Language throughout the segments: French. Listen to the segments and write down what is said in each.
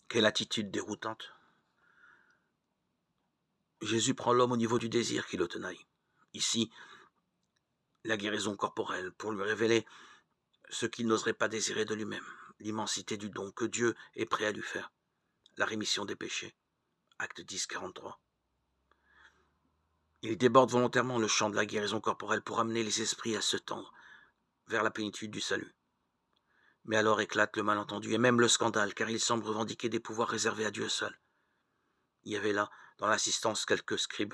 Quelle attitude déroutante! Jésus prend l'homme au niveau du désir qui le tenaille. Ici, la guérison corporelle, pour lui révéler ce qu'il n'oserait pas désirer de lui-même, l'immensité du don que Dieu est prêt à lui faire, la rémission des péchés. Acte 10, 43. Il déborde volontairement le champ de la guérison corporelle pour amener les esprits à se tendre vers la plénitude du salut. Mais alors éclate le malentendu et même le scandale, car il semble revendiquer des pouvoirs réservés à Dieu seul. Il y avait là, dans l'assistance, quelques scribes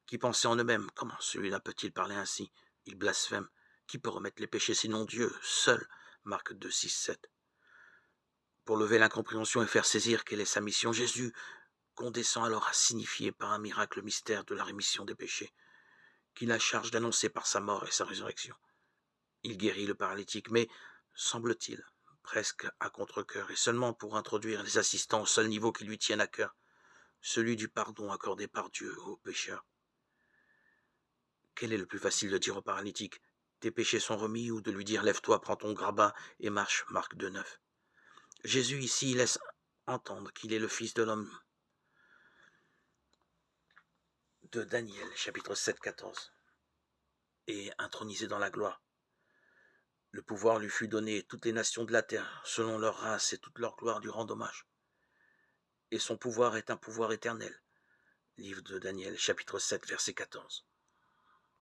qui pensaient en eux-mêmes: comment celui-là peut-il parler ainsi? Il blasphème. Qui peut remettre les péchés sinon Dieu seul? Marc 2, 6, 7. Pour lever l'incompréhension et faire saisir quelle est sa mission, Jésus condescend alors à signifier par un miracle le mystère de la rémission des péchés, qu'il a charge d'annoncer par sa mort et sa résurrection. Il guérit le paralytique, mais, semble-t-il, presque à contre-cœur, et seulement pour introduire les assistants au seul niveau qui lui tienne à cœur, celui du pardon accordé par Dieu aux pécheurs. Quel est le plus facile de dire au paralytique: tes péchés sont remis, ou de lui dire: lève-toi, prends ton grabat et marche? Marc 2, 9. Jésus ici laisse entendre qu'il est le Fils de l'homme. De Daniel, chapitre 7, 14. Et intronisé dans la gloire. Le pouvoir lui fut donné, et toutes les nations de la terre, selon leur race et toute leur gloire, lui rendent hommage. Et son pouvoir est un pouvoir éternel. Livre de Daniel, chapitre 7, verset 14.